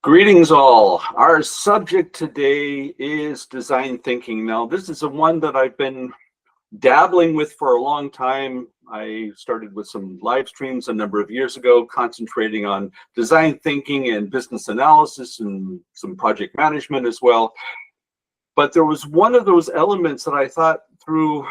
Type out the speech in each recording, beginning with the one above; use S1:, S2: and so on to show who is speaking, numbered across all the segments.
S1: Greetings all. Our subject today is design thinking. Now, this is a one that I've been dabbling with for a long time. I started with some live streams a number of years ago, concentrating on design thinking and business analysis and some project management as well. But there was one of those elements that I thought through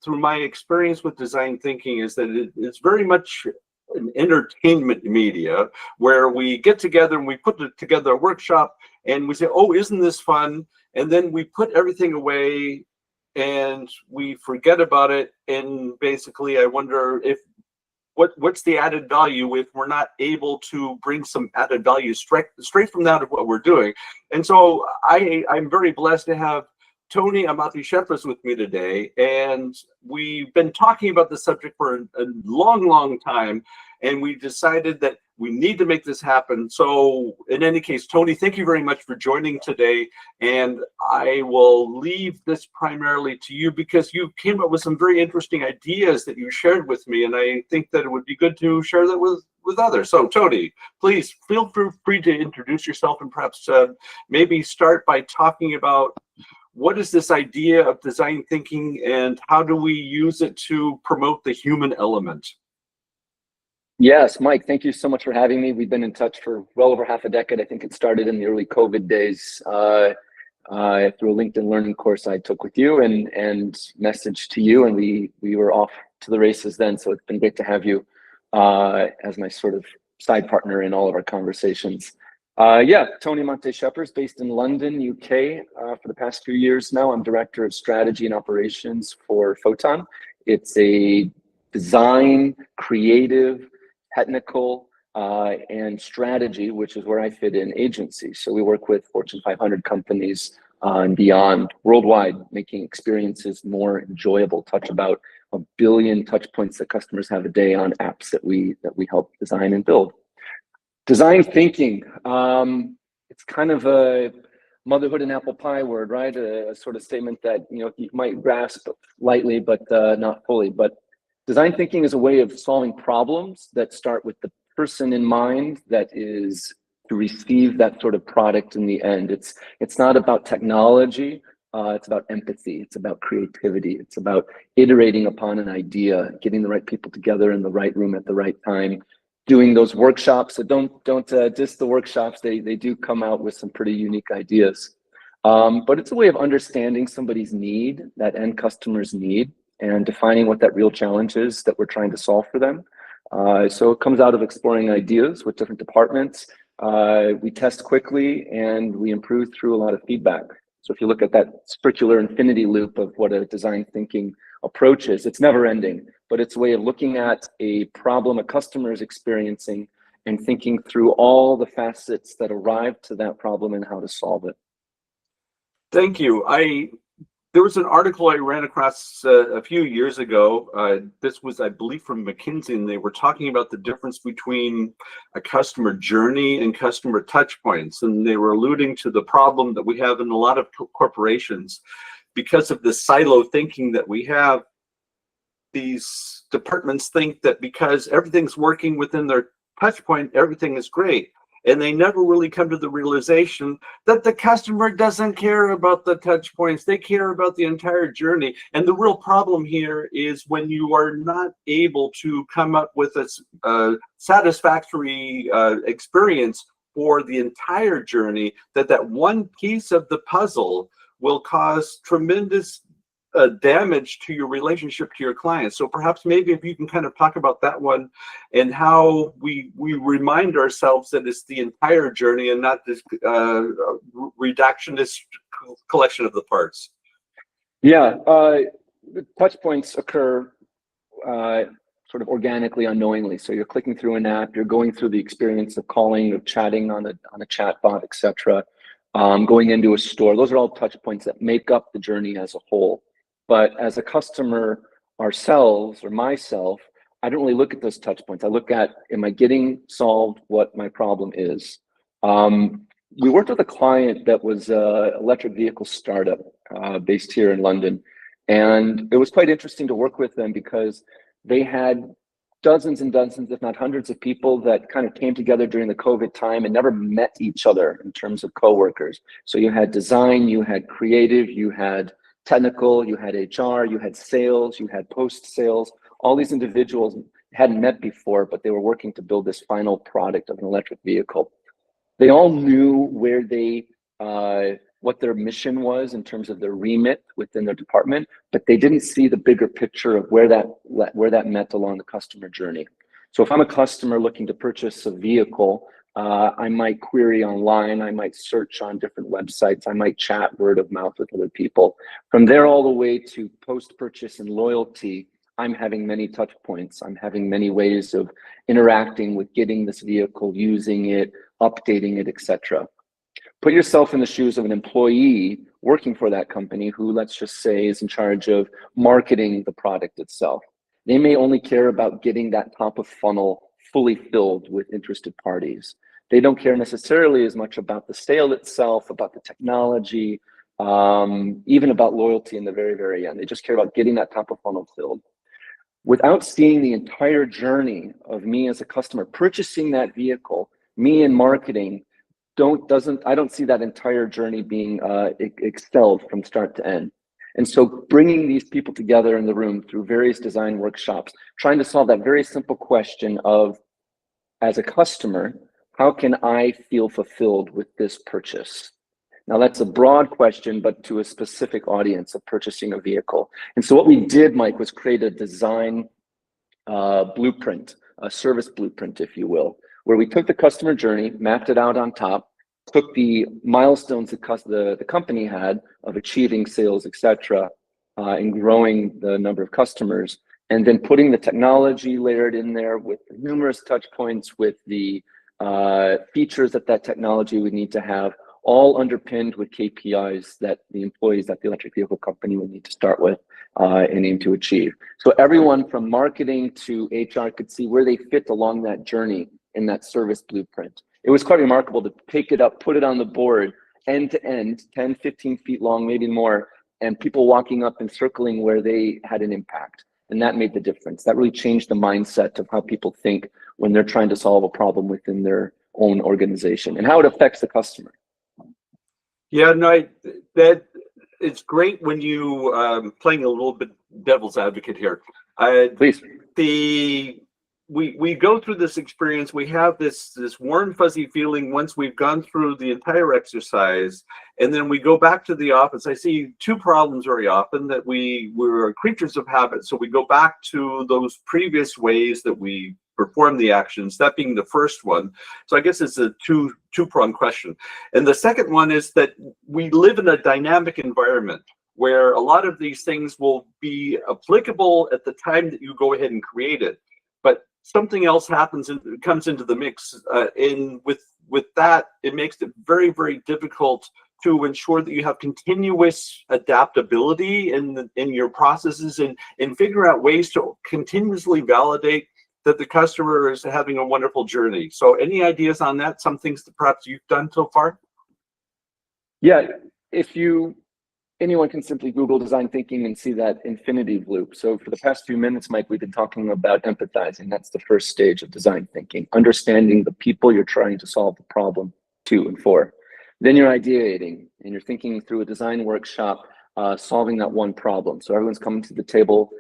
S1: my experience with design thinking is that it's very much an entertainment media where we get together and we put together a workshop and we say, oh, isn't this fun? And then we put everything away and we forget about it. And basically, I wonder if what's the added value if we're not able to bring some added value straight from that of what we're doing. And so I'm very blessed to have Tony Amante Schepers with me today, and we've been talking about the subject for a long time, and we decided that we need to make this happen. So in any case, Tony, thank you very much for joining today, and I will leave this primarily to you because you came up with some very interesting ideas that you shared with me, and I think that it would be good to share that with others. So Tony, please feel free to introduce yourself and perhaps maybe start by talking about what is this idea of design thinking and how do we use it to promote the human element?
S2: Yes, Mike, thank you so much for having me. We've been in touch for well over half a decade. I think it started in the early COVID days through a LinkedIn learning course I took with you and messaged to you, and we were off to the races then. So it's been great to have you as my sort of side partner in all of our conversations. Tony Amante Schepers, based in London, UK. For the past few years now, I'm Director of Strategy and Operations for Photon. It's a design, creative, technical, and strategy, which is where I fit in, agency. So we work with Fortune 500 companies and beyond worldwide, making experiences more enjoyable. Touch about 1 billion touch points that customers have a day on apps that we help design and build. Design thinking, it's kind of a motherhood and apple pie word, right? A sort of statement that you might grasp lightly, but not fully. But design thinking is a way of solving problems that start with the person in mind that is to receive that sort of product in the end. It's not about technology. It's about empathy. It's about creativity. It's about iterating upon an idea, getting the right people together in the right room at the right time, doing those workshops. So don't diss the workshops. They do come out with some pretty unique ideas. But it's a way of understanding somebody's need, that end customer's need, and defining what that real challenge is that we're trying to solve for them. So it comes out of exploring ideas with different departments. We test quickly and we improve through a lot of feedback. So if you look at that circular infinity loop of what a design thinking approach is, it's never ending, but it's a way of looking at a problem a customer is experiencing and thinking through all the facets that arrive to that problem and how to solve it.
S1: Thank you. There was an article I ran across a few years ago. This was, I believe, from McKinsey, and they were talking about the difference between a customer journey and customer touch points. And they were alluding to the problem that we have in a lot of corporations because of the silo thinking that we have. These departments think that because everything's working within their touch point, everything is great. And they never really come to the realization that the customer doesn't care about the touch points. They care about the entire journey. And the real problem here is when you are not able to come up with a satisfactory experience for the entire journey, that one piece of the puzzle will cause tremendous damage to your relationship to your clients. So perhaps maybe if you can kind of talk about that one and how we remind ourselves that it's the entire journey and not this reductionist collection of the parts.
S2: Yeah, the touch points occur sort of organically, unknowingly. So you're clicking through an app, you're going through the experience of calling, of chatting on a chat bot, etc. Going into a store. Those are all touch points that make up the journey as a whole. But as a customer ourselves or myself, I don't really look at those touch points. I look at, am I getting solved what my problem is? We worked with a client that was an electric vehicle startup based here in London. And it was quite interesting to work with them because they had dozens and dozens, if not hundreds of people that kind of came together during the COVID time and never met each other in terms of coworkers. So you had design, you had creative, you had technical, you had HR, you had sales, you had post-sales. All these individuals hadn't met before, but they were working to build this final product of an electric vehicle. They all knew where they, what their mission was in terms of their remit within their department, but they didn't see the bigger picture of where that meant along the customer journey. So if I'm a customer looking to purchase a vehicle, I might query online, I might search on different websites, I might chat word of mouth with other people. From there all the way to post-purchase and loyalty, I'm having many touch points. I'm having many ways of interacting with getting this vehicle, using it, updating it, etc. Put yourself in the shoes of an employee working for that company who, let's just say, is in charge of marketing the product itself. They may only care about getting that top of funnel fully filled with interested parties. They don't care necessarily as much about the sale itself, about the technology, even about loyalty in the very, very end. They just care about getting that top of funnel filled. Without seeing the entire journey of me as a customer purchasing that vehicle, me in marketing, I don't see that entire journey being excelled from start to end. And so bringing these people together in the room through various design workshops, trying to solve that very simple question of, as a customer, how can I feel fulfilled with this purchase? Now that's a broad question, but to a specific audience of purchasing a vehicle. And so what we did, Mike, was create a design blueprint, a service blueprint, if you will, where we took the customer journey, mapped it out on top, took the milestones that the company had of achieving sales, etc., and growing the number of customers, and then putting the technology layered in there with numerous touch points, with the features that technology would need to have, all underpinned with KPIs that the employees at the electric vehicle company would need to start with and aim to achieve. So everyone from marketing to HR could see where they fit along that journey in that service blueprint. It was quite remarkable to pick it up, put it on the board, end to end, 10, 15 feet long, maybe more, and people walking up and circling where they had an impact. And that made the difference. That really changed the mindset of how people think when they're trying to solve a problem within their own organization and how it affects the customer.
S1: Yeah, no, that it's great when you playing a little bit devil's advocate here.
S2: Please.
S1: We go through this experience. We have this warm fuzzy feeling once we've gone through the entire exercise, and then we go back to the office. I see two problems very often, that we're creatures of habit, so we go back to those previous ways that we perform the actions, that being the first one. So I guess it's a two-pronged question. And the second one is that we live in a dynamic environment where a lot of these things will be applicable at the time that you go ahead and create it, but something else happens and comes into the mix. And with that, it makes it very, very difficult to ensure that you have continuous adaptability in your processes and figure out ways to continuously validate that the customer is having a wonderful journey. So any ideas on that? Some things that perhaps you've done so far?
S2: Yeah, anyone can simply Google design thinking and see that infinity loop. So for the past few minutes, Mike, we've been talking about empathizing. That's the first stage of design thinking, understanding the people you're trying to solve the problem to and for. Then you're ideating and you're thinking through a design workshop, solving that one problem. So everyone's coming to the table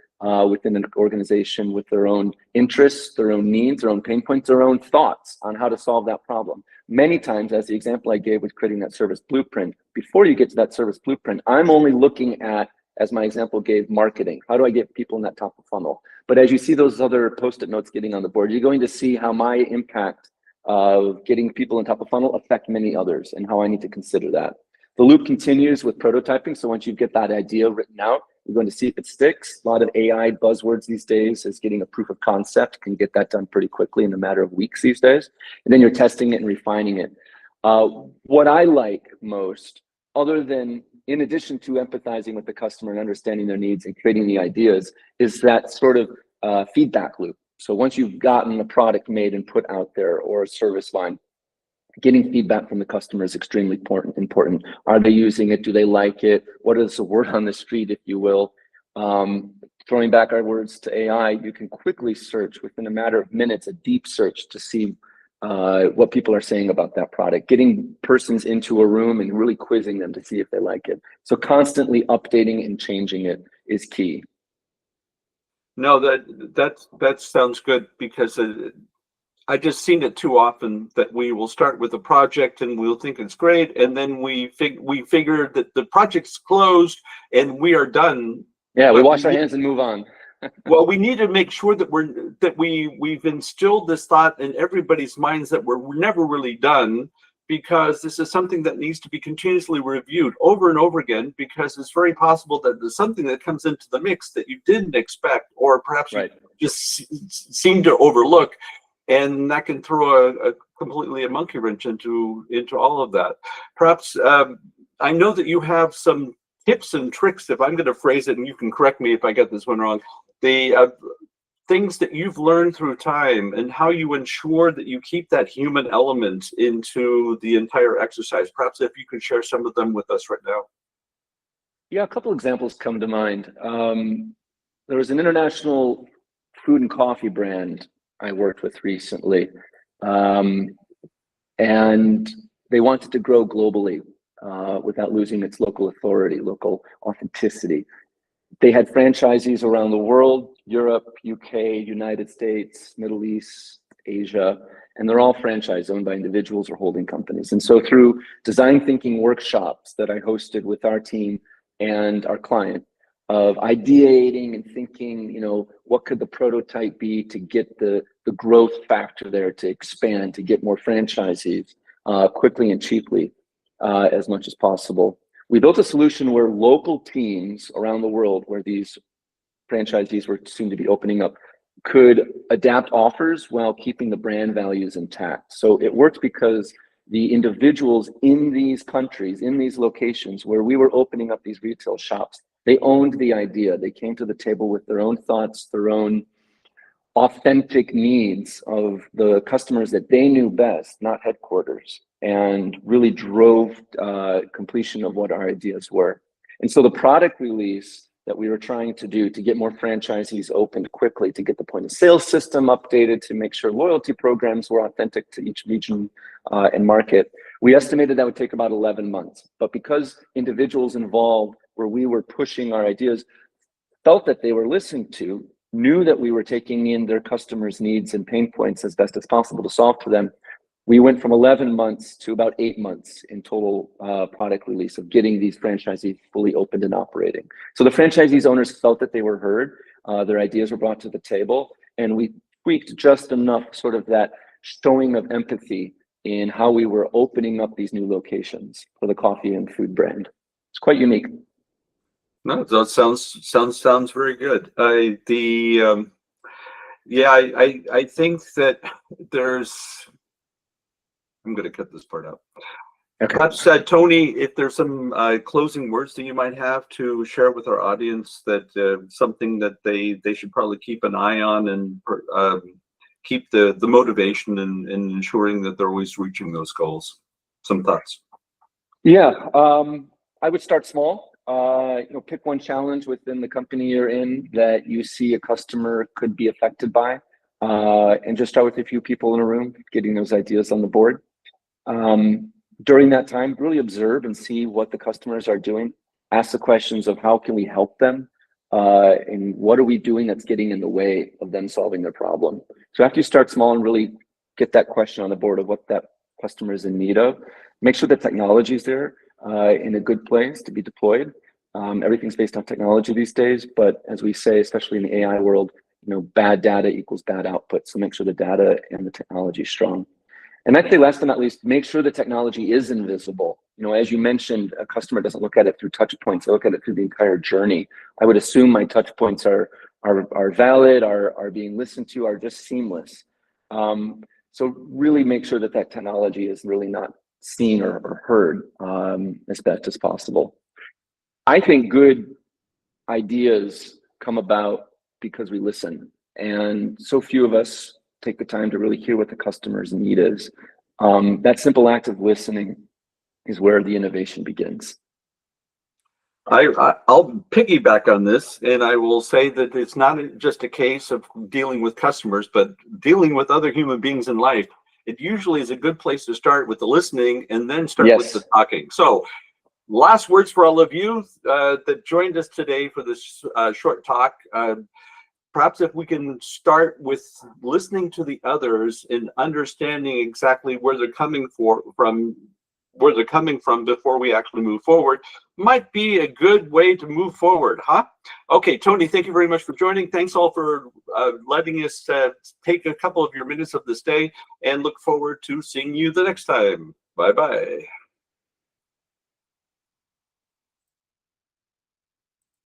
S2: within an organization with their own interests, their own needs, their own pain points, their own thoughts on how to solve that problem. Many times, as the example I gave with creating that service blueprint, before you get to that service blueprint, I'm only looking at, as my example gave, marketing. How do I get people in that top of funnel? But as you see those other post-it notes getting on the board, you're going to see how my impact of getting people in top of funnel affect many others and how I need to consider that. The loop continues with prototyping. So once you get that idea written out, you're going to see if it sticks. A lot of AI buzzwords these days is getting a proof of concept. Can get that done pretty quickly in a matter of weeks these days. And then you're testing it and refining it. What I like most, other than, in addition to empathizing with the customer and understanding their needs and creating the ideas, is that sort of feedback loop. So once you've gotten a product made and put out there, or a service line, getting feedback from the customer is extremely important. Are they using it? Do they like it? What is the word on the street, if you will? throwing back our words to AI, you can quickly search within a matter of minutes, a deep search to see what people are saying about that product, getting persons into a room and really quizzing them to see if they like it. So constantly updating and changing it is key.
S1: No, that sounds good, because I just seen it too often that we will start with a project and we'll think it's great, and then we figure that the project's closed and we are done.
S2: Yeah, we wash our hands and move on.
S1: Well, we need to make sure that we've instilled this thought in everybody's minds that we're never really done, because this is something that needs to be continuously reviewed over and over again, because it's very possible that there's something that comes into the mix that you didn't expect, or perhaps you just seem to overlook, and that can throw a completely a monkey wrench into all of that. Perhaps I know that you have some tips and tricks, if I'm going to phrase it, and you can correct me if I get this one wrong, the things that you've learned through time and how you ensure that you keep that human element into the entire exercise. Perhaps if you could share some of them with us right now.
S2: Yeah, a couple examples come to mind. There was an international food and coffee brand I worked with recently, and they wanted to grow globally without losing its local authority, local authenticity. They had franchisees around the world: Europe, UK, United States, Middle East, Asia, and they're all franchise owned by individuals or holding companies. And so through design thinking workshops that I hosted with our team and our client, of ideating and thinking, you know, what could the prototype be to get the growth factor there, to expand, to get more franchisees quickly and cheaply as much as possible. We built a solution where local teams around the world, where these franchisees were soon to be opening up, could adapt offers while keeping the brand values intact. So it worked because the individuals in these countries, in these locations where we were opening up these retail shops, they owned the idea. They came to the table with their own thoughts, their own authentic needs of the customers that they knew best, not headquarters, and really drove completion of what our ideas were. And so the product release that we were trying to do to get more franchisees opened quickly, to get the point of sale system updated, to make sure loyalty programs were authentic to each region and market, we estimated that would take about 11 months. But because individuals involved, where we were pushing our ideas, felt that they were listened to, knew that we were taking in their customers' needs and pain points as best as possible to solve for them, we went from 11 months to about 8 months in total product release of getting these franchisees fully opened and operating. So the franchisees owners felt that they were heard, their ideas were brought to the table, and we tweaked just enough sort of that showing of empathy in how we were opening up these new locations for the coffee and food brand. It's quite unique.
S1: No, that sounds very good. I think that I'm going to cut this part out.
S2: Okay.
S1: Perhaps, Tony, if there's some closing words that you might have to share with our audience, that something that they should probably keep an eye on, and keep the motivation in ensuring that they're always reaching those goals. Some thoughts? Yeah,
S2: I would start small. Pick one challenge within the company you're in that you see a customer could be affected by, and just start with a few people in a room, getting those ideas on the board. During that time, really observe and see what the customers are doing. Ask the questions of how can we help them, and what are we doing that's getting in the way of them solving their problem. So after you start small and really get that question on the board of what that customer is in need of, make sure the technology is there in a good place to be deployed. Everything's based on technology these days, but as we say, especially in the AI world, bad data equals bad output. So make sure the data and the technology is strong. And I'd say last but not least, make sure the technology is invisible. As you mentioned, a customer doesn't look at it through touch points, they look at it through the entire journey. I would assume my touch points are valid, are being listened to, are just seamless. So really make sure that that technology is really not seen or heard as best as possible. I think good ideas come about because we listen, and so few of us take the time to really hear what the customer's need is. That simple act of listening is where the innovation begins.
S1: I'll piggyback on this, and I will say that it's not just a case of dealing with customers, but dealing with other human beings in life. It usually is a good place to start with the listening and then start with the
S2: Yes.
S1: talking. So last words for all of you that joined us today for this short talk. Perhaps if we can start with listening to the others and understanding exactly where they're coming from before we actually move forward, might be a good way to move forward, huh? Okay, Tony, thank you very much for joining. Thanks all for letting us take a couple of your minutes of this day, and look forward to seeing you the next time. Bye-bye.